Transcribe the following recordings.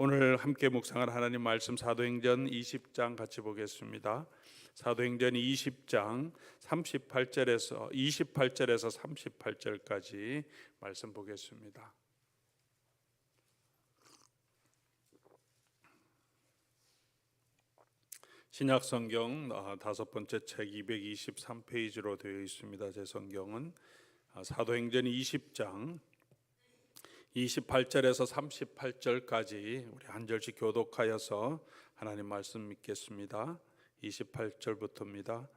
오늘 함께 묵상할 하나님 말씀 사도행전 20장 같이 보겠습니다. 사도행전 20장 28절에서 38절까지 말씀 보겠습니다. 신약 성경 다섯 번째 책 223페이지로 되어 있습니다. 제 성경은 사도행전 20장 28절에서 38절까지 우리 한 절씩 교독하여서 하나님 말씀 믿겠습니다. 28절부터입니다.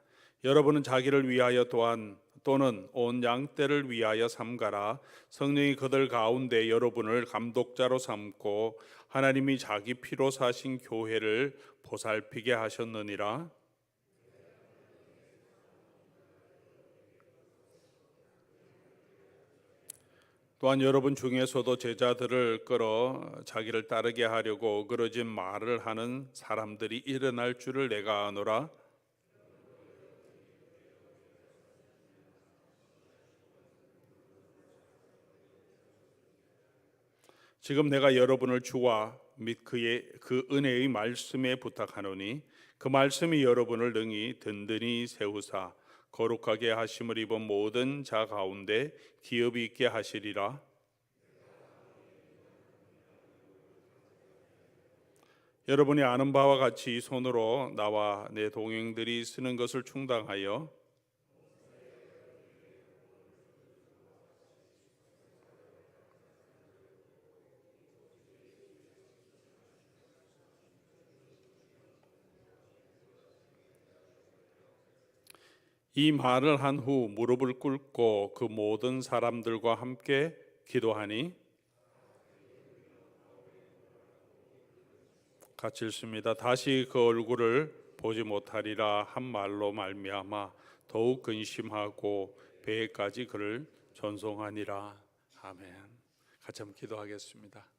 여러분은 자기를 위하여 또는 온 양떼를 위하여 삼가라. 성령이 그들 가운데 여러분을 감독자로 삼고 하나님이 자기 피로 사신 교회를 보살피게 하셨느니라. 또한 여러분 중에서도 제자들을 끌어 자기를 따르게 하려고 어그러진 말을 하는 사람들이 일어날 줄을 내가 아노라. 지금 내가 여러분을 주와 및 그 은혜의 말씀에 부탁하노니 그 말씀이 여러분을 능히 든든히 세우사 거룩하게 하심을 입은 모든 자 가운데 기업이 있게 하시리라. 여러분이 아는 바와 같이 손으로 나와 내 동행들이 쓰는 것을 충당하여 이 말을 한 후 무릎을 꿇고 그 모든 사람들과 함께 기도하니 같이 읽습니다. 다시 그 얼굴을 보지 못하리라 한 말로 말미암아 더욱 근심하고 배에까지 그를 전송하니라. 아멘. 같이 한번 기도하겠습니다.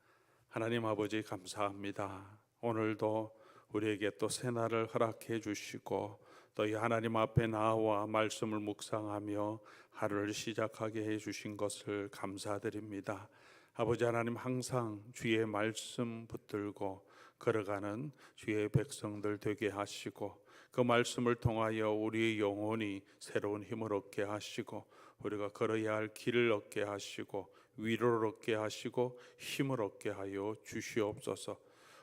하나님 아버지 감사합니다. 오늘도 우리에게 또 새날을 허락해 주시고 또 이 하나님 앞에 나와 말씀을 묵상하며 하루를 시작하게 해 주신 것을 감사드립니다. 아버지 하나님, 항상 주의 말씀 붙들고 걸어가는 주의 백성들 되게 하시고 그 말씀을 통하여 우리의 영혼이 새로운 힘을 얻게 하시고 우리가 걸어야 할 길을 얻게 하시고 위로를 얻게 하시고 힘을 얻게 하여 주시옵소서.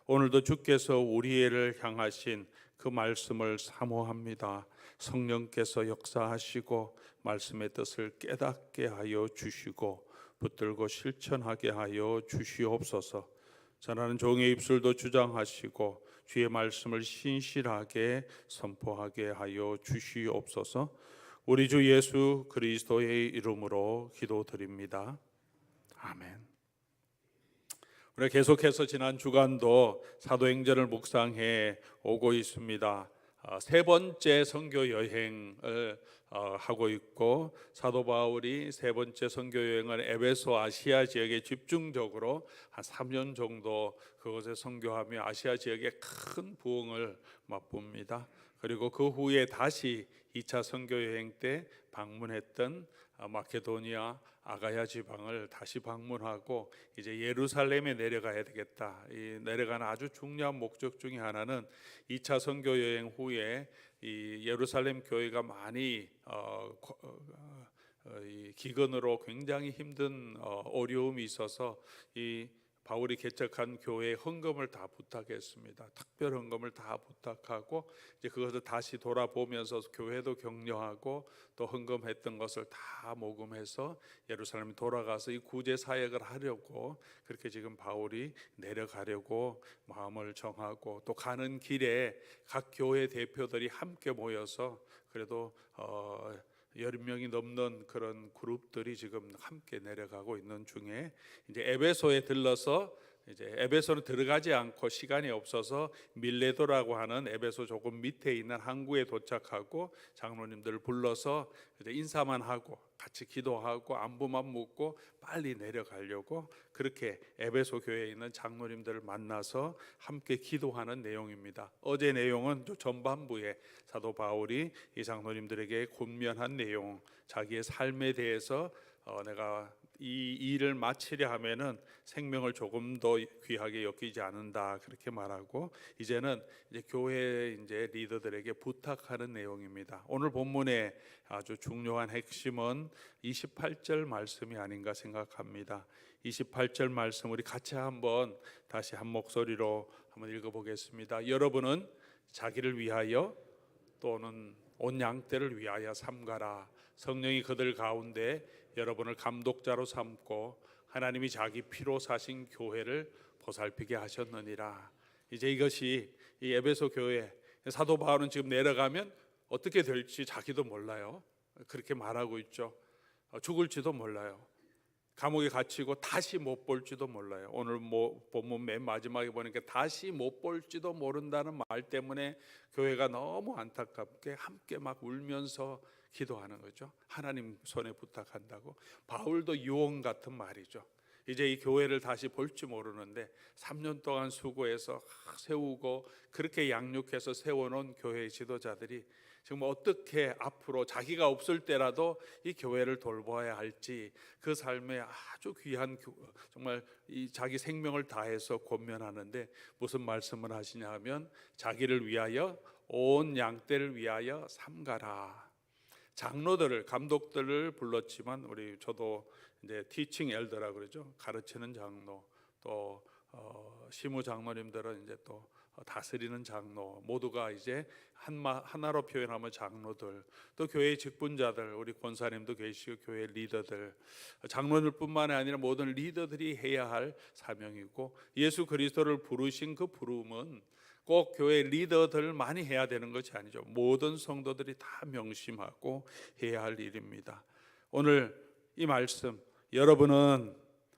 오늘도 주께서 우리를 향하신 그 말씀을 사모합니다. 성령께서 역사하시고 말씀의 뜻을 깨닫게 하여 주시고 붙들고 실천하게 하여 주시옵소서. 전하는 종의 입술도 주장하시고 주의 말씀을 신실하게 선포하게 하여 주시옵소서. 우리 주 예수 그리스도의 이름으로 기도드립니다. 아멘. 우리 계속해서 지난 주간도 사도행전을 묵상해 오고 있습니다. 세 번째 선교 여행을 하고 있고 사도 바울이 세 번째 선교 여행을 에베소 아시아 지역에 집중적으로 한 3년 정도 그곳에 선교하며 아시아 지역에 큰 부흥을 맛봅니다. 그리고 그 후에 다시 2차 선교 여행 때 방문했던 마케도니아 아가야 지방을 다시 방문하고 이제 예루살렘에 내려가야 되겠다. 이 내려가는 아주 중요한 목적 중에 하나는 2차 선교 여행 후에 이 예루살렘 교회가 많이 이 기근으로 굉장히 힘든 어려움이 있어서 이 바울이 개척한 교회에 헌금을 다 부탁했습니다. 특별 헌금을 다 부탁하고 이제 그것을 다시 돌아보면서 교회도 격려하고 또 헌금했던 것을 다 모금해서 예루살렘에 돌아가서 이 구제 사역을 하려고 그렇게 지금 바울이 내려가려고 마음을 정하고 또 가는 길에 각 교회 대표들이 함께 모여서 그래도 10명이 넘는 그런 그룹들이 지금 함께 내려가고 있는 중에 이제 에베소에 들러서 이제 에베소는 들어가지 않고 시간이 없어서 밀레도라고 하는 에베소 조금 밑에 있는 항구에 도착하고 장로님들을 불러서 이제 인사만 하고 같이 기도하고 안부만 묻고 빨리 내려가려고 그렇게 에베소 교회에 있는 장로님들을 만나서 함께 기도하는 내용입니다. 어제 내용은 전반부에 사도 바울이 이 장로님들에게 권면한 내용, 자기의 삶에 대해서 내가 이 일을 마치려 하면은 생명을 조금 더 귀하게 여기지 않는다 그렇게 말하고 이제는 이제 교회 이제 리더들에게 부탁하는 내용입니다. 오늘 본문의 아주 중요한 핵심은 28절 말씀이 아닌가 생각합니다. 28절 말씀 우리 같이 한번 다시 한 목소리로 한번 읽어보겠습니다. 여러분은 자기를 위하여 또는 온 양떼를 위하여 삼가라. 성령이 그들 가운데 여러분을 감독자로 삼고 하나님이 자기 피로 사신 교회를 보살피게 하셨느니라. 이제 이것이 이 에베소 교회 사도 바울은 지금 내려가면 어떻게 될지 자기도 몰라요. 그렇게 말하고 있죠. 죽을지도 몰라요. 감옥에 갇히고 다시 못 볼지도 몰라요. 오늘 본문 맨 마지막에 보니까 다시 못 볼지도 모른다는 말 때문에 교회가 너무 안타깝게 함께 막 울면서 기도하는 거죠. 하나님 손에 부탁한다고. 바울도 유언 같은 말이죠. 이제 이 교회를 다시 볼지 모르는데 3년 동안 수고해서 세우고 그렇게 양육해서 세워놓은 교회 지도자들이 지금 어떻게 앞으로 자기가 없을 때라도 이 교회를 돌보아야 할지 그 삶에 아주 귀한 정말 이 자기 생명을 다해서 권면하는데 무슨 말씀을 하시냐 하면 자기를 위하여 온 양떼를 위하여 삼가라. 장로들을 감독들을 불렀지만 저도 이제 티칭 엘더라 그러죠. 가르치는 장로 또 시무 장로님들은 이제 또 다스리는 장로 모두가 이제 하나로 표현하면 장로들 또 교회의 직분자들 우리 권사님도 계시고 교회 리더들 장로들뿐만 아니라 모든 리더들이 해야 할 사명이고 예수 그리스도를 부르신 그 부름은 꼭 교회 리더들만이 해야 되는 것이 아니죠. 모든 성도들이 다 명심하고 해야 할 일입니다. 오늘 이 말씀 여러분은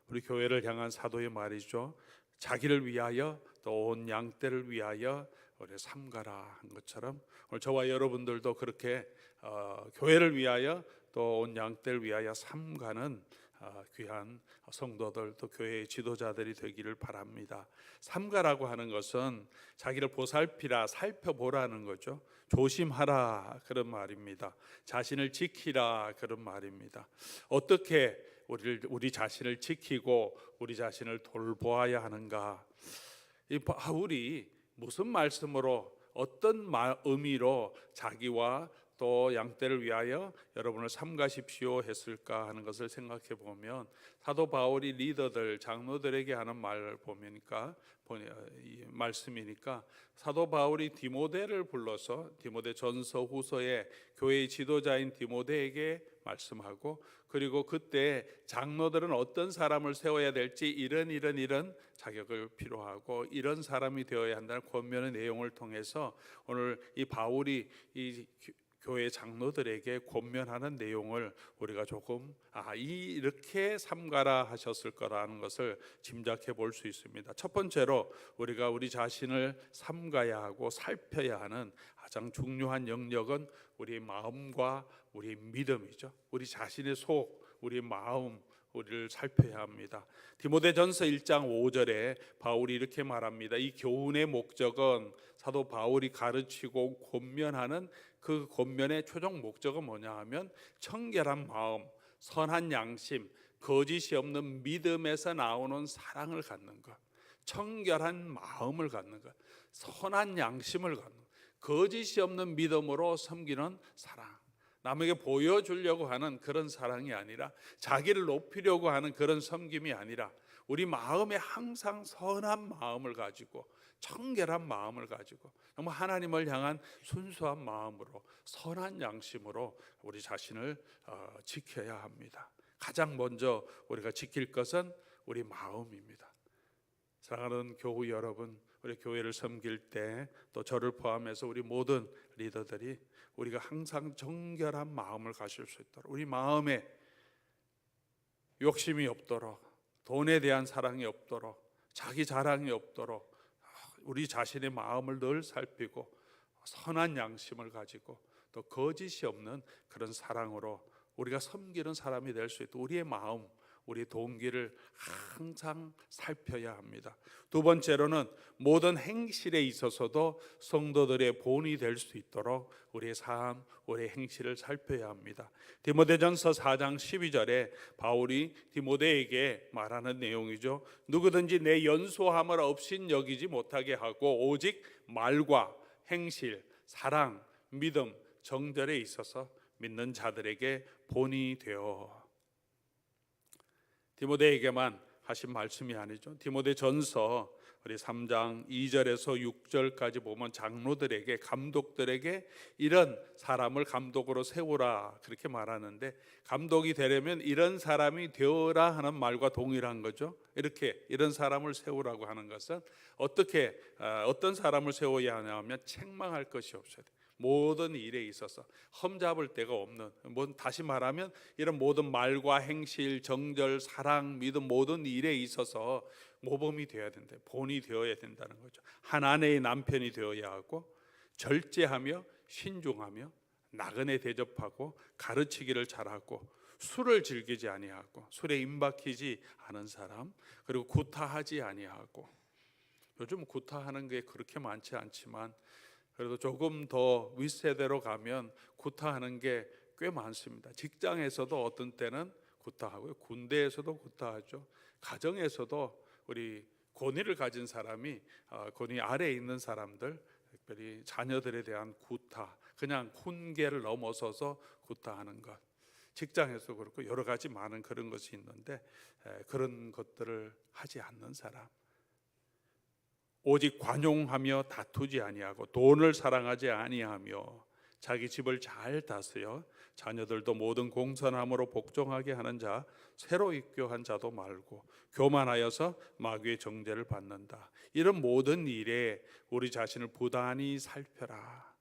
우리 교회를 향한 사도의 말이죠. 자기를 위하여 또 온 양떼를 위하여 우리 삼가라 한 것처럼 오늘 저와 여러분들도 그렇게 교회를 위하여 또 온 양떼를 위하여 삼가는 귀한 성도들 또 교회의 지도자들이 되기를 바랍니다. 삼가라고 하는 것은 자기를 보살피라 살펴보라는 거죠. 조심하라 그런 말입니다. 자신을 지키라 그런 말입니다. 어떻게 우리 자신을 지키고 우리 자신을 돌보아야 하는가? 이 바울이 무슨 말씀으로 어떤 의미로 자기와 또 양떼를 위하여 여러분을 삼가십시오 했을까 하는 것을 생각해 보면 사도 바울이 리더들 장로들에게 하는 말을 보니까 이 말씀이니까 사도 바울이 디모데를 불러서 디모데 전서 후서에 교회의 지도자인 디모데에게 말씀하고 그리고 그때 장로들은 어떤 사람을 세워야 될지 이런 자격을 필요하고 이런 사람이 되어야 한다는 권면의 내용을 통해서 오늘 이 바울이 이 교회 장로들에게 권면하는 내용을 우리가 조금 이렇게 삼가라 하셨을 거라는 것을 짐작해 볼 수 있습니다. 첫 번째로 우리가 우리 자신을 삼가야 하고 살펴야 하는 가장 중요한 영역은 우리 마음과 우리 믿음이죠. 우리 자신의 속, 우리 마음 우리를 살펴야 합니다. 디모데전서 1장 5절에 바울이 이렇게 말합니다. 이 교훈의 목적은 사도 바울이 가르치고 권면하는 그 권면의 최종 목적은 뭐냐 하면 청결한 마음, 선한 양심, 거짓이 없는 믿음에서 나오는 사랑을 갖는 것, 청결한 마음을 갖는 것, 선한 양심을 갖는 것, 거짓이 없는 믿음으로 섬기는 사랑. 남에게 보여주려고 하는 그런 사랑이 아니라 자기를 높이려고 하는 그런 섬김이 아니라 우리 마음에 항상 선한 마음을 가지고 청결한 마음을 가지고 정말 하나님을 향한 순수한 마음으로 선한 양심으로 우리 자신을 지켜야 합니다. 가장 먼저 우리가 지킬 것은 우리 마음입니다. 사랑하는 교우 여러분, 우리 교회를 섬길 때 또 저를 포함해서 우리 모든 리더들이 우리가 항상 정결한 마음을 가질 수 있도록 우리 마음에 욕심이 없도록 돈에 대한 사랑이 없도록 자기 자랑이 없도록 우리 자신의 마음을 늘 살피고 선한 양심을 가지고 또 거짓이 없는 그런 사랑으로 우리가 섬기는 사람이 될 수 있도록 우리의 마음, 우리 동기를 항상 살펴야 합니다. 두 번째로는 모든 행실에 있어서도 성도들의 본이 될 수 있도록 우리의 삶, 우리의 행실을 살펴야 합니다. 디모데전서 4장 12절에 바울이 디모데에게 말하는 내용이죠. 누구든지 내 연소함을 없인 여기지 못하게 하고 오직 말과 행실, 사랑, 믿음, 정절에 있어서 믿는 자들에게 본이 되어. 디모데에게만 하신 말씀이 아니죠. 디모데전서 우리 3장 2절에서 6절까지 보면 장로들에게, 감독들에게 이런 사람을 감독으로 세우라 그렇게 말하는데, 감독이 되려면 이런 사람이 되어라 하는 말과 동일한 거죠. 이렇게 이런 사람을 세우라고 하는 것은 어떻게 어떤 사람을 세워야 하냐면 책망할 것이 없어야 돼. 모든 일에 있어서 험잡을 데가 없는, 다시 말하면 이런 모든 말과 행실, 정절, 사랑, 믿음 모든 일에 있어서 모범이 되어야 된다. 본이 되어야 된다는 거죠. 한 아내의 남편이 되어야 하고, 절제하며 신중하며 나그네 대접하고 가르치기를 잘하고, 술을 즐기지 아니하고 술에 임박히지 않은 사람, 그리고 구타하지 아니하고. 요즘 구타하는 게 그렇게 많지 않지만 그래도 조금 더 윗세대로 가면 구타하는 게 꽤 많습니다. 직장에서도 어떤 때는 구타하고요, 군대에서도 구타하죠. 가정에서도 우리 권위를 가진 사람이 권위 아래에 있는 사람들, 특별히 자녀들에 대한 구타, 그냥 훈계를 넘어서서 구타하는 것, 직장에서 그렇고 여러 가지 많은 그런 것이 있는데, 그런 것들을 하지 않는 사람, 오직 관용하며 다투지 아니하고 돈을 사랑하지 아니하며 자기 집을 잘 다스려 자녀들도 모든 공선함으로 복종하게 하는 자, 새로 입교한 자도 말고 교만하여서 마귀의 정죄를 받는다. 이런 모든 일에 우리 자신을 부단히 살펴라.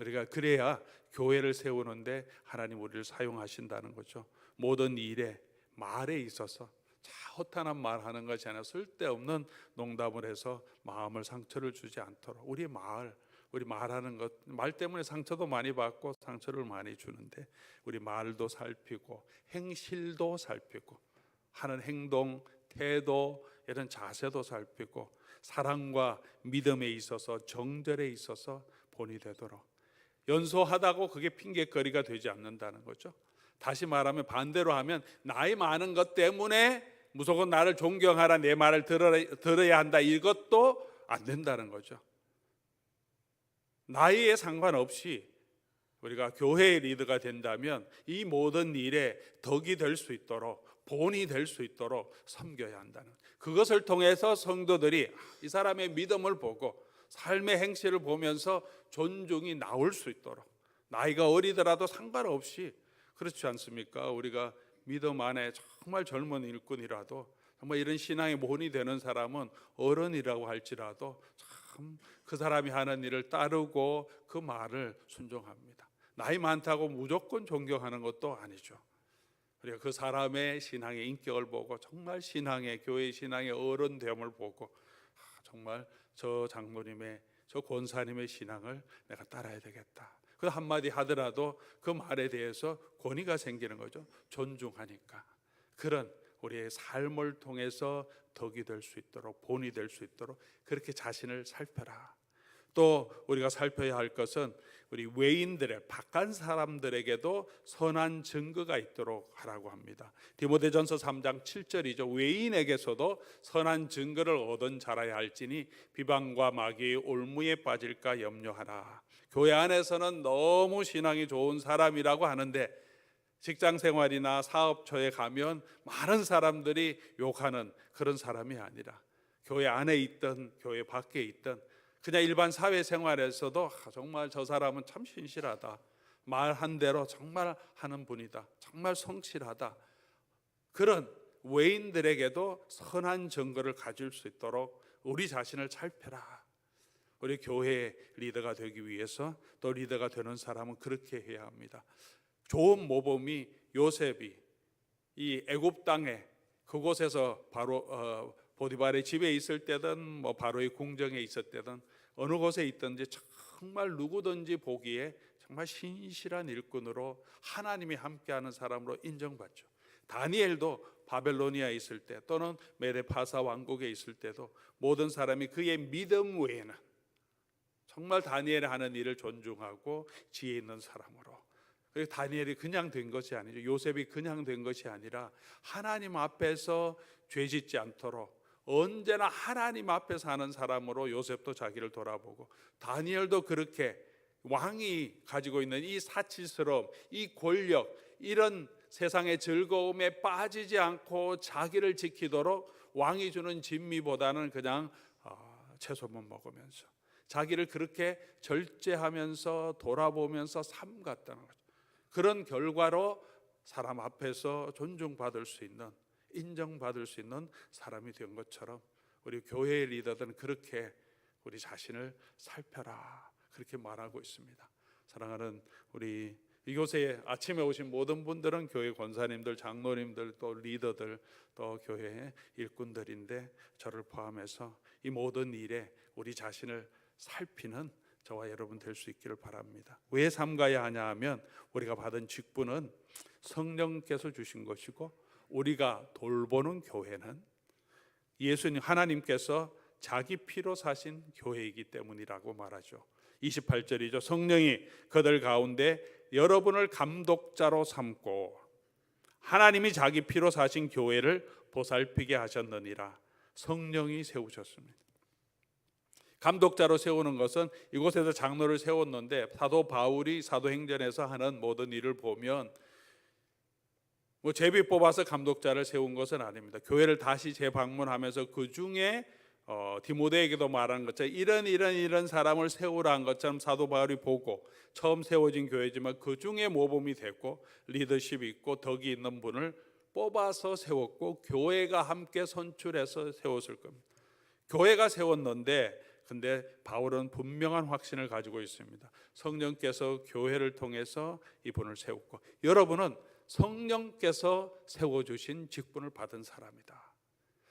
우리가 그래야 교회를 세우는데 하나님 우리를 사용하신다는 거죠. 모든 일에, 말에 있어서 허탄한 말하는 것이 아니라 쓸데없는 농담을 해서 마음을 상처를 주지 않도록 우리 말하는 것, 말 때문에 상처도 많이 받고 상처를 많이 주는데 우리 말도 살피고 행실도 살피고 하는 행동, 태도, 이런 자세도 살피고 사랑과 믿음에 있어서 정절에 있어서 본이 되도록, 연소하다고 그게 핑계거리가 되지 않는다는 거죠. 다시 말하면 반대로 하면 나이 많은 것 때문에 무조건 나를 존경하라, 내 말을 들어야 한다, 이것도 안 된다는 거죠. 나이에 상관없이 우리가 교회의 리더가 된다면 이 모든 일에 덕이 될 수 있도록, 본이 될 수 있도록 섬겨야 한다는, 그것을 통해서 성도들이 이 사람의 믿음을 보고 삶의 행실을 보면서 존중이 나올 수 있도록, 나이가 어리더라도 상관없이, 그렇지 않습니까? 우리가 믿음 안에 정말 젊은 일꾼이라도, 정말 이런 신앙의 본이 되는 사람은 어른이라고 할지라도 참 그 사람이 하는 일을 따르고 그 말을 순종합니다. 나이 많다고 무조건 존경하는 것도 아니죠. 우리가 그 사람의 신앙의 인격을 보고, 정말 신앙의, 교회 신앙의 어른됨을 보고, 정말 저 장로님의, 저 권사님의 신앙을 내가 따라야 되겠다, 그 한마디 하더라도 그 말에 대해서 권위가 생기는 거죠. 존중하니까. 그런 우리의 삶을 통해서 덕이 될 수 있도록, 본이 될 수 있도록 그렇게 자신을 살펴라. 또 우리가 살펴야 할 것은 우리 외인들의, 바깥 사람들에게도 선한 증거가 있도록 하라고 합니다. 디모데전서 3장 7절이죠. 외인에게서도 선한 증거를 얻은 자라야 할지니 비방과 마귀의 올무에 빠질까 염려하라. 교회 안에서는 너무 신앙이 좋은 사람이라고 하는데 직장 생활이나 사업처에 가면 많은 사람들이 욕하는 그런 사람이 아니라, 교회 안에 있든 교회 밖에 있든 그냥 일반 사회생활에서도 정말 저 사람은 참 신실하다, 말한 대로 정말 하는 분이다, 정말 성실하다, 그런 외인들에게도 선한 증거를 가질 수 있도록 우리 자신을 살펴라. 우리 교회의 리더가 되기 위해서, 또 리더가 되는 사람은 그렇게 해야 합니다. 좋은 모범이 요셉이 이 애굽 땅에, 그곳에서 바로 보디발의 집에 있을 때든 뭐 바로의 궁정에 있을 때든 어느 곳에 있든지 정말 누구든지 보기에 정말 신실한 일꾼으로 하나님이 함께하는 사람으로 인정받죠. 다니엘도 바벨로니아에 있을 때 또는 메데파사 왕국에 있을 때도 모든 사람이 그의 믿음 외에는 정말 다니엘이 하는 일을 존중하고 지혜 있는 사람으로, 그리고 다니엘이 그냥 된 것이 아니죠. 요셉이 그냥 된 것이 아니라 하나님 앞에서 죄짓지 않도록 언제나 하나님 앞에 사는 사람으로 요셉도 자기를 돌아보고, 다니엘도 그렇게 왕이 가지고 있는 이 사치스러움, 이 권력, 이런 세상의 즐거움에 빠지지 않고 자기를 지키도록 왕이 주는 진미보다는 그냥 채소만 먹으면서 자기를 그렇게 절제하면서 돌아보면서 삼갔다는 거죠. 그런 결과로 사람 앞에서 존중받을 수 있는, 인정받을 수 있는 사람이 된 것처럼 우리 교회의 리더들은 그렇게 우리 자신을 살펴라, 그렇게 말하고 있습니다. 사랑하는 우리 이곳에 아침에 오신 모든 분들은 교회 권사님들, 장로님들, 또 리더들, 또 교회의 일꾼들인데 저를 포함해서 이 모든 일에 우리 자신을 살피는 저와 여러분 될 수 있기를 바랍니다. 왜 삼가야 하냐 하면 우리가 받은 직분은 성령께서 주신 것이고, 우리가 돌보는 교회는 예수님 하나님께서 자기 피로 사신 교회이기 때문이라고 말하죠. 28절이죠. 성령이 그들 가운데 여러분을 감독자로 삼고 하나님이 자기 피로 사신 교회를 보살피게 하셨느니라. 성령이 세우셨습니다. 감독자로 세우는 것은 이곳에서 장로를 세웠는데 사도 바울이 사도행전에서 하는 모든 일을 보면 제비 뽑아서 감독자를 세운 것은 아닙니다. 교회를 다시 재방문하면서 그 중에 디모데에게도 말한 것처럼 이런 사람을 세우라는 것처럼 사도 바울이 보고 처음 세워진 교회지만 그 중에 모범이 됐고 리더십이 있고 덕이 있는 분을 뽑아서 세웠고 교회가 함께 선출해서 세웠을 겁니다. 교회가 세웠는데 근데 바울은 분명한 확신을 가지고 있습니다. 성령께서 교회를 통해서 이분을 세웠고, 여러분은 성령께서 세워주신 직분을 받은 사람이다.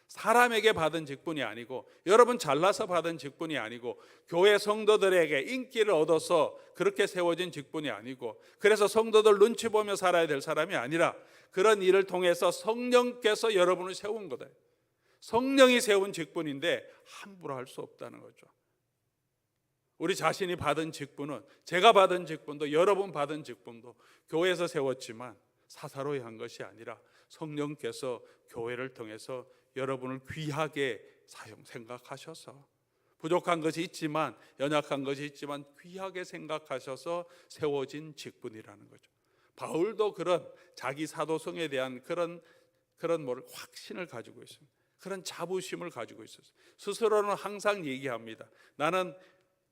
사람에게 받은 직분이 아니고, 여러분 잘나서 받은 직분이 아니고, 교회 성도들에게 인기를 얻어서 그렇게 세워진 직분이 아니고, 그래서 성도들 눈치 보며 살아야 될 사람이 아니라 그런 일을 통해서 성령께서 여러분을 세운 거다. 성령이 세운 직분인데 함부로 할 수 없다는 거죠. 우리 자신이 받은 직분은, 제가 받은 직분도 여러분 받은 직분도 교회에서 세웠지만 사사로이 한 것이 아니라 성령께서 교회를 통해서 여러분을 귀하게 생각하셔서, 부족한 것이 있지만 연약한 것이 있지만 귀하게 생각하셔서 세워진 직분이라는 거죠. 바울도 그런 자기 사도성에 대한 그런 확신을 가지고 있습니다. 그런 자부심을 가지고 있었어요. 스스로는 항상 얘기합니다. 나는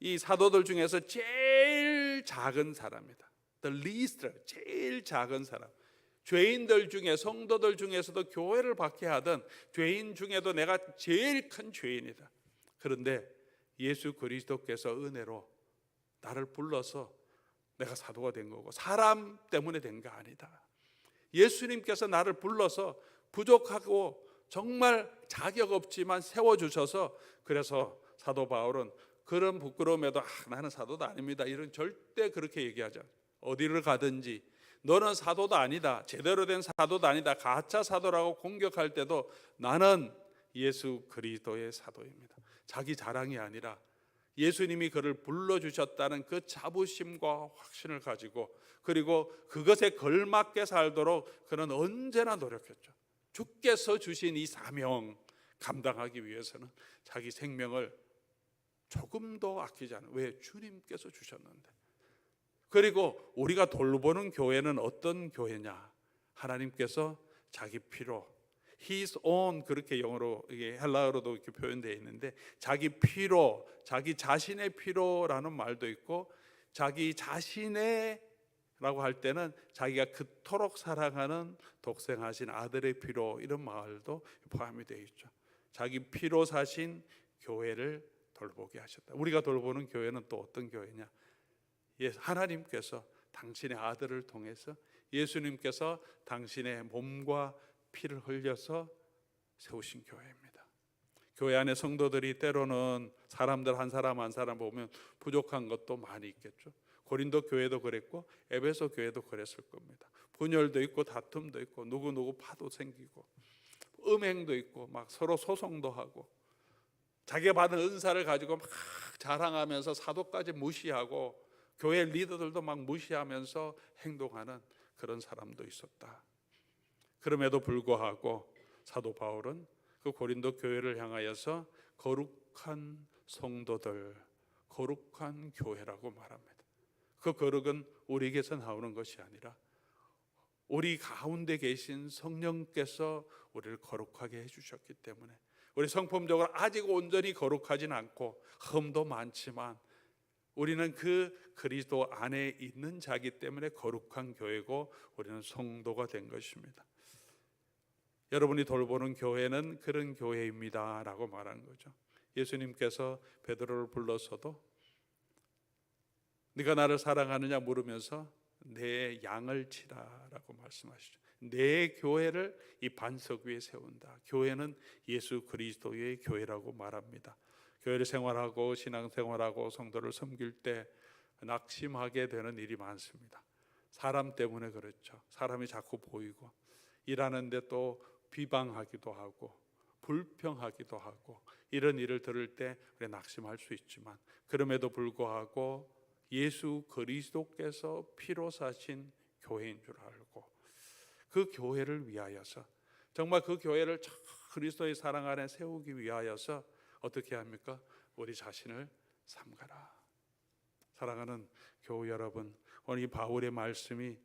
이 사도들 중에서 제일 작은 사람이다. The least, 제일 작은 사람. 죄인들 중에, 성도들 중에서도 교회를 박해하던 죄인 중에도 내가 제일 큰 죄인이다. 그런데 예수 그리스도께서 은혜로 나를 불러서 내가 사도가 된 거고, 사람 때문에 된 게 아니다. 예수님께서 나를 불러서 부족하고 정말 자격 없지만 세워주셔서, 그래서 사도 바울은 그런 부끄러움에도 나는 사도도 아닙니다, 이런 절대 그렇게 얘기하지 않아요. 어디를 가든지 너는 사도도 아니다, 제대로 된 사도도 아니다, 가짜 사도라고 공격할 때도 나는 예수 그리스도의 사도입니다. 자기 자랑이 아니라 예수님이 그를 불러주셨다는 그 자부심과 확신을 가지고, 그리고 그것에 걸맞게 살도록 그는 언제나 노력했죠. 주께서 주신 이 사명 감당하기 위해서는 자기 생명을 조금도 아끼지 않아요. 왜? 주님께서 주셨는데. 그리고 우리가 돌보는 교회는 어떤 교회냐? 하나님께서 자기 피로, His own, 그렇게 영어로, 이게 헬라어로도 이렇게 표현되어 있는데, 자기 피로, 자기 자신의 피로라는 말도 있고, 자기 자신의 라고 할 때는 자기가 그토록 사랑하는 독생하신 아들의 피로, 이런 말도 포함이 되어 있죠. 자기 피로 사신 교회를 돌보게 하셨다. 우리가 돌보는 교회는 또 어떤 교회냐? 하나님께서 당신의 아들을 통해서, 예수님께서 당신의 몸과 피를 흘려서 세우신 교회입니다. 교회 안에 성도들이 때로는 사람들 한 사람 한 사람 보면 부족한 것도 많이 있겠죠. 고린도 교회도 그랬고 에베소 교회도 그랬을 겁니다. 분열도 있고 다툼도 있고 누구누구 파도 생기고 음행도 있고 막 서로 소송도 하고 자기가 받은 은사를 가지고 막 자랑하면서 사도까지 무시하고 교회 리더들도 막 무시하면서 행동하는 그런 사람도 있었다. 그럼에도 불구하고 사도 바울은 그 고린도 교회를 향하여서 거룩한 성도들, 거룩한 교회라고 말합니다. 그 거룩은 우리에게서 나오는 것이 아니라 우리 가운데 계신 성령께서 우리를 거룩하게 해주셨기 때문에 우리 성품적으로 아직 온전히 거룩하진 않고 흠도 많지만 우리는 그 그리스도 안에 있는 자기 때문에 거룩한 교회고 우리는 성도가 된 것입니다. 여러분이 돌보는 교회는 그런 교회입니다 라고 말하는 거죠. 예수님께서 베드로를 불러서도 네가 나를 사랑하느냐 물으면서 내 양을 치라 라고 말씀하시죠. 내 교회를 이 반석 위에 세운다. 교회는 예수 그리스도의 교회라고 말합니다. 교회를 생활하고 신앙생활하고 성도를 섬길 때 낙심하게 되는 일이 많습니다. 사람 때문에 그렇죠. 사람이 자꾸 보이고 일하는데 또 비방하기도 하고 불평하기도 하고 이런 일을 들을 때 우리 낙심할 수 있지만 그럼에도 불구하고 예수 그리스도께서 피로 사신 교회인 줄 알고 그 교회를 위하여서 정말 그 교회를 그리스도의 사랑 안에 세우기 위하여서 어떻게 합니까? 우리 자신을 삼가라. 사랑하는 교우 여러분, 오늘 이 바울의 말씀이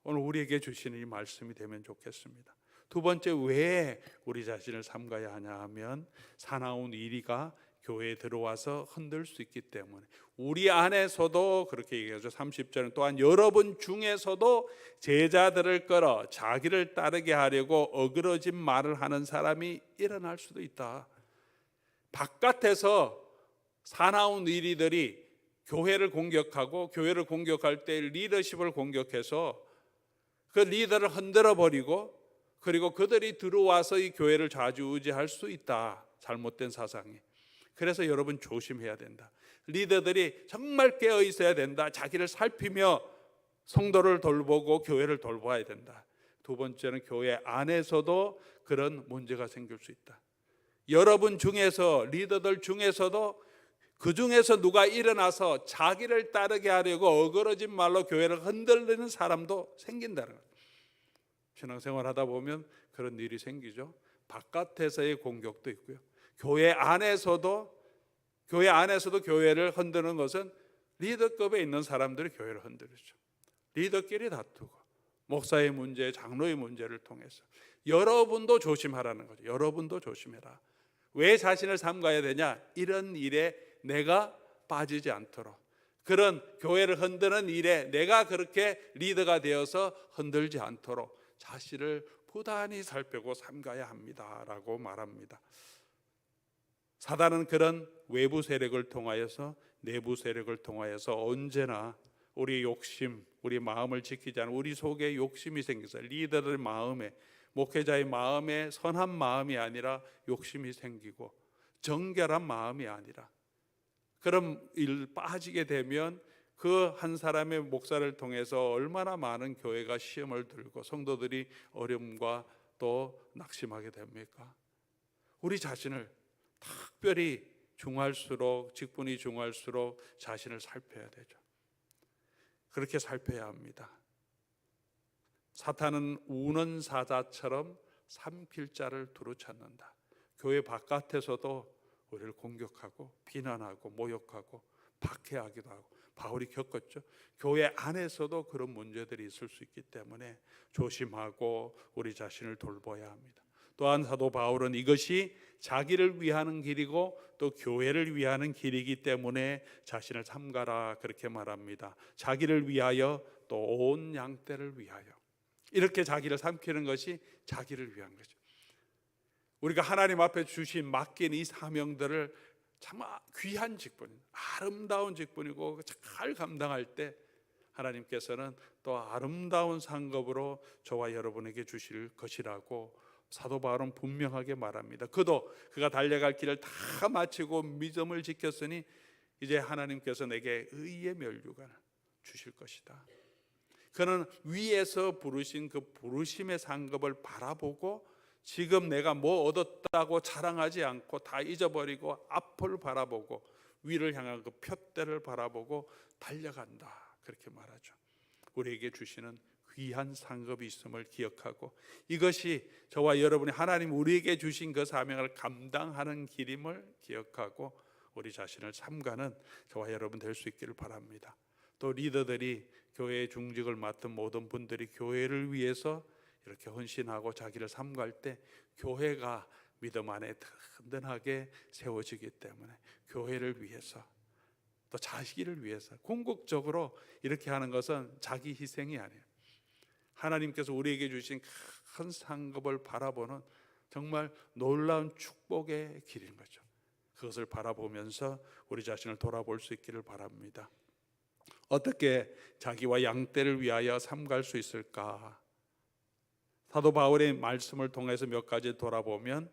오늘 우리에게 주시는 이 말씀이 되면 좋겠습니다. 두 번째, 왜 우리 자신을 삼가야 하냐 하면 사나운 이리가 교회에 들어와서 흔들 수 있기 때문에 우리 안에서도 그렇게 얘기하죠. 30절은 또한 여러분 중에서도 제자들을 끌어 자기를 따르게 하려고 어그러진 말을 하는 사람이 일어날 수도 있다. 바깥에서 사나운 이리들이 교회를 공격하고 교회를 공격할 때 리더십을 공격해서 그 리더를 흔들어 버리고 그리고 그들이 들어와서 이 교회를 좌지우지할 수 있다. 잘못된 사상이. 그래서 여러분 조심해야 된다. 리더들이 정말 깨어 있어야 된다. 자기를 살피며 성도를 돌보고 교회를 돌봐야 된다. 두 번째는 교회 안에서도 그런 문제가 생길 수 있다. 여러분 중에서 리더들 중에서도 그 중에서 누가 일어나서 자기를 따르게 하려고 어그러진 말로 교회를 흔들리는 사람도 생긴다는 거예요. 신앙생활 하다 보면 그런 일이 생기죠. 바깥에서의 공격도 있고요. 교회 안에서도 교회를 흔드는 것은 리더급에 있는 사람들이 교회를 흔들죠. 리더끼리 다투고 목사의 문제, 장로의 문제를 통해서 여러분도 조심하라는 거죠. 여러분도 조심해라. 왜 자신을 삼가야 되냐? 이런 일에 내가 빠지지 않도록, 그런 교회를 흔드는 일에 내가 그렇게 리더가 되어서 흔들지 않도록 자신을 부단히 살피고 삼가야 합니다라고 말합니다. 사단은 그런 외부 세력을 통하여서 내부 세력을 통하여서 언제나 우리 욕심, 우리 마음을 지키지 않은 우리 속에 욕심이 생겨서 리더들 마음에, 목회자의 마음에 선한 마음이 아니라 욕심이 생기고 정결한 마음이 아니라 그런 일 빠지게 되면 그 한 사람의 목사를 통해서 얼마나 많은 교회가 시험을 들고 성도들이 어려움과 또 낙심하게 됩니까? 우리 자신을 특별히 중할수록, 직분이 중할수록 자신을 살펴야 되죠. 그렇게 살펴야 합니다. 사탄은 우는 사자처럼 삼킬 자를 두루 찾는다. 교회 바깥에서도 우리를 공격하고 비난하고 모욕하고 박해하기도 하고 바울이 겪었죠. 교회 안에서도 그런 문제들이 있을 수 있기 때문에 조심하고 우리 자신을 돌봐야 합니다. 또한 사도 바울은 이것이 자기를 위하는 길이고 또 교회를 위하는 길이기 때문에 자신을 삼가라 그렇게 말합니다. 자기를 위하여 또 온 양떼를 위하여, 이렇게 자기를 삼키는 것이 자기를 위한 거죠. 우리가 하나님 앞에 주신 맡긴 이 사명들을 참 귀한 직분, 아름다운 직분이고 잘 감당할 때 하나님께서는 또 아름다운 상급으로 저와 여러분에게 주실 것이라고 사도 바울은 분명하게 말합니다. 그가 달려갈 길을 다 마치고 믿음을 지켰으니 이제 하나님께서 내게 의의 면류관을 주실 것이다. 그는 위에서 부르신 그 부르심의 상급을 바라보고 지금 내가 뭐 얻었다고 자랑하지 않고 다 잊어버리고 앞을 바라보고 위를 향한 그 표대를 바라보고 달려간다, 그렇게 말하죠. 우리에게 주시는 귀한 상급이 있음을 기억하고 이것이 저와 여러분이 하나님 우리에게 주신 그 사명을 감당하는 길임을 기억하고 우리 자신을 삼가는 저와 여러분 될 수 있기를 바랍니다. 또 리더들이 교회의 중직을 맡은 모든 분들이 교회를 위해서 이렇게 헌신하고 자기를 삼갈 때 교회가 믿음 안에 든든하게 세워지기 때문에 교회를 위해서 또 자기를 위해서 궁극적으로 이렇게 하는 것은 자기 희생이 아니에요. 하나님께서 우리에게 주신 큰 상급을 바라보는 정말 놀라운 축복의 길인 거죠. 그것을 바라보면서 우리 자신을 돌아볼 수 있기를 바랍니다. 어떻게 자기와 양떼를 위하여 삼갈 수 있을까? 사도 바울의 말씀을 통해서 몇 가지 돌아보면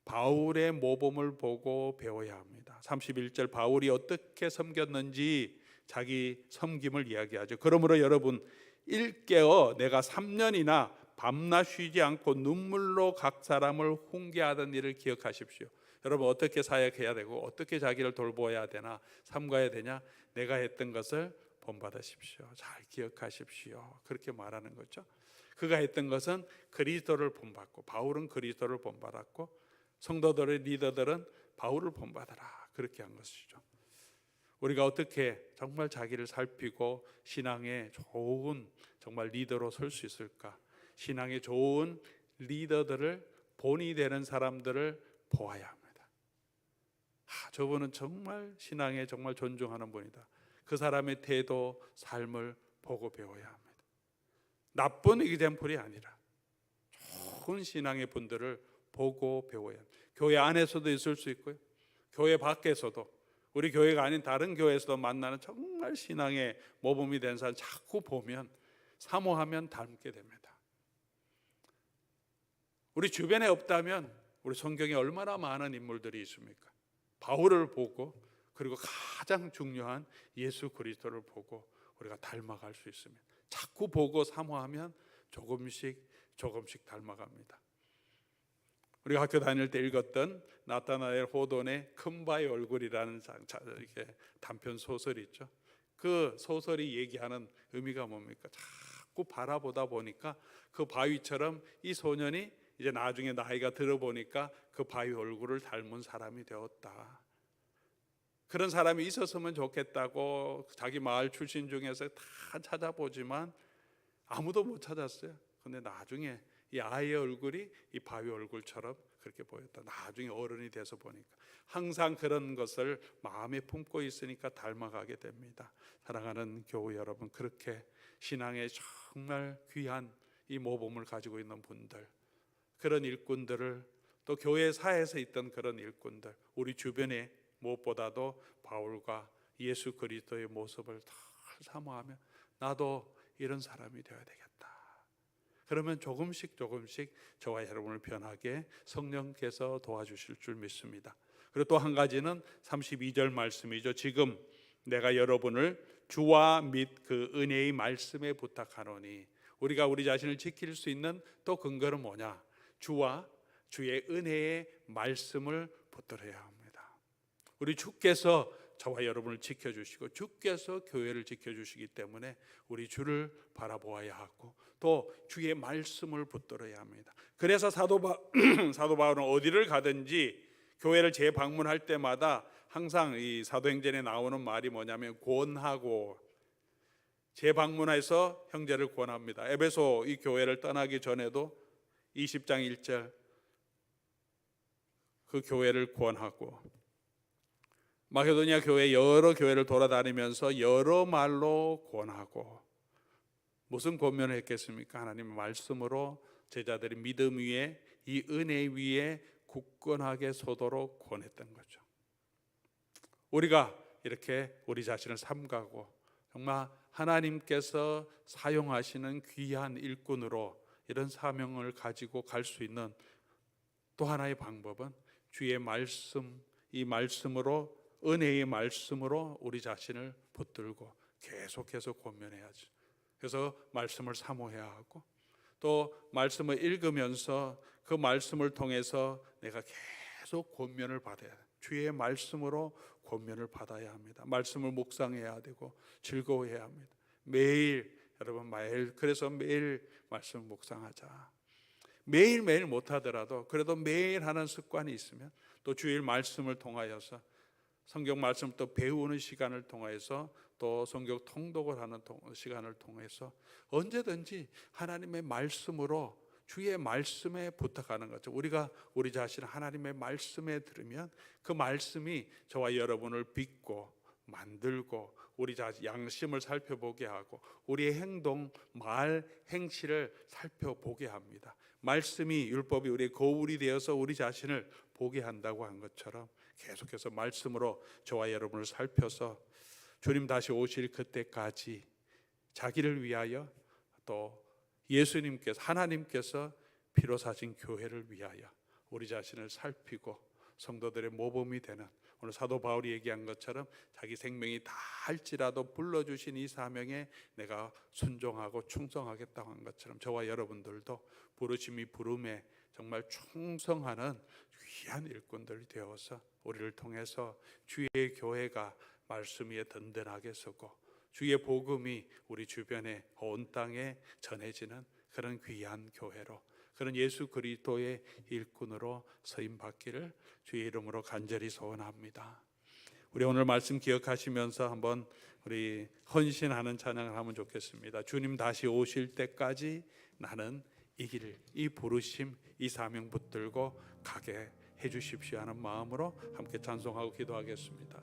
바울의 모범을 보고 배워야 합니다. 31절 바울이 어떻게 섬겼는지 자기 섬김을 이야기하죠. 그러므로 여러분 일깨어 내가 3년이나 밤낮 쉬지 않고 눈물로 각 사람을 훈계하던 일을 기억하십시오. 여러분 어떻게 사역해야 되고 어떻게 자기를 돌보아야 되나 삼가야 되냐, 내가 했던 것을 본받으십시오. 잘 기억하십시오. 그렇게 말하는 거죠. 그가 했던 것은 그리스도를 본받고, 바울은 그리스도를 본받았고 성도들의 리더들은 바울을 본받아라, 그렇게 한 것이죠. 우리가 어떻게 정말 자기를 살피고 신앙의 좋은 정말 리더로 설 수 있을까? 신앙의 좋은 리더들을 본이 되는 사람들을 보아야 합니다. 저분은 정말 신앙에 정말 존중하는 분이다. 그 사람의 태도, 삶을 보고 배워야 합니다. 나쁜 이그젬플이 아니라 좋은 신앙의 분들을 보고 배워야 합니다. 교회 안에서도 있을 수 있고요, 교회 밖에서도, 우리 교회가 아닌 다른 교회에서도 만나는 정말 신앙의 모범이 된 사람 자꾸 보면 사모하면 닮게 됩니다. 우리 주변에 없다면 우리 성경에 얼마나 많은 인물들이 있습니까? 바울을 보고 그리고 가장 중요한 예수 그리스도를 보고 우리가 닮아갈 수 있으면, 자꾸 보고 사모하면 조금씩 닮아갑니다. 우리가 학교 다닐 때 읽었던 나타나엘 호돈의 큰 바위 얼굴이라는 이렇게 단편 소설이 있죠. 그 소설이 얘기하는 의미가 뭡니까? 자꾸 바라보다 보니까 그 바위처럼 이 소년이 이제 나중에 나이가 들어보니까 그 바위 얼굴을 닮은 사람이 되었다. 그런 사람이 있었으면 좋겠다고 자기 마을 출신 중에서 다 찾아보지만 아무도 못 찾았어요. 근데 나중에 이 아이의 얼굴이 이 바위 얼굴처럼 그렇게 보였다. 나중에 어른이 돼서 보니까 항상 그런 것을 마음에 품고 있으니까 닮아가게 됩니다. 사랑하는 교우 여러분, 그렇게 신앙에 정말 귀한 이 모범을 가지고 있는 분들, 그런 일꾼들을, 또 교회 사회에서 있던 그런 일꾼들, 우리 주변에 무엇보다도 바울과 예수 그리스도의 모습을 다 사모하며 나도 이런 사람이 되어야 되겠다. 그러면 조금씩 저와 여러분을 변하게 성령께서 도와주실 줄 믿습니다. 그리고 또 한 가지는 32절 말씀이죠. 지금 내가 여러분을 주와 및 그 은혜의 말씀에 부탁하노니, 우리가 우리 자신을 지킬 수 있는 또 근거는 뭐냐? 주와 주의 은혜의 말씀을 붙들어야 합니다. 우리 주께서 저와 여러분을 지켜주시고 주께서 교회를 지켜주시기 때문에 우리 주를 바라보아야 하고 또 주의 말씀을 붙들어야 합니다. 그래서 사도 바울은 어디를 가든지 교회를 재방문할 때마다 항상 이 사도행전에 나오는 말이 뭐냐면 권하고, 재방문해서 형제를 권합니다. 에베소 이 교회를 떠나기 전에도 20장 1절 그 교회를 권하고, 마게도니아 교회 여러 교회를 돌아다니면서 여러 말로 권하고, 무슨 권면을 했겠습니까? 하나님의 말씀으로 제자들이 믿음 위에, 이 은혜 위에 굳건하게 서도록 권했던 거죠. 우리가 이렇게 우리 자신을 삼가고 정말 하나님께서 사용하시는 귀한 일꾼으로 이런 사명을 가지고 갈 수 있는 또 하나의 방법은 주의 말씀, 이 말씀으로, 은혜의 말씀으로 우리 자신을 붙들고 계속해서 권면해야죠. 그래서 말씀을 사모해야 하고, 또 말씀을 읽으면서 그 말씀을 통해서 내가 계속 권면을 받아야 돼요. 주의 말씀으로 권면을 받아야 합니다. 말씀을 묵상해야 되고 즐거워해야 합니다. 매일, 여러분, 그래서 매일 말씀을 묵상하자. 매일매일 못하더라도 그래도 매일 하는 습관이 있으면, 또 주일 말씀을 통하여서 성경 말씀을 또 배우는 시간을 통해서, 또 성경 통독을 하는 시간을 통해서 언제든지 하나님의 말씀으로, 주의 말씀에 부탁하는 거죠. 우리가 우리 자신을 하나님의 말씀에 들으면 그 말씀이 저와 여러분을 빚고 만들고 우리 자신 양심을 살펴보게 하고 우리의 행동, 말, 행실을 살펴보게 합니다. 말씀이, 율법이 우리의 거울이 되어서 우리 자신을 보게 한다고 한 것처럼 계속해서 말씀으로 저와 여러분을 살펴서 주님 다시 오실 그때까지 자기를 위하여, 또 예수님께서, 하나님께서 피로 사신 교회를 위하여 우리 자신을 살피고 성도들의 모범이 되는, 오늘 사도 바울이 얘기한 것처럼 자기 생명이 다 할지라도 불러주신 이 사명에 내가 순종하고 충성하겠다고 한 것처럼 저와 여러분들도 부르심이 부름에 정말 충성하는 귀한 일꾼들이 되어서 우리를 통해서 주의 교회가 말씀 위에 든든하게 서고 주의 복음이 우리 주변에 온 땅에 전해지는 그런 귀한 교회로, 그런 예수 그리스도의 일꾼으로 서임 받기를 주의 이름으로 간절히 소원합니다. 우리 오늘 말씀 기억하시면서 한번 우리 헌신하는 찬양을 하면 좋겠습니다. 주님 다시 오실 때까지 나는 이 길, 이 부르심, 이 사명 붙들고 가게 해주십시오 하는 마음으로 함께 찬송하고 기도하겠습니다.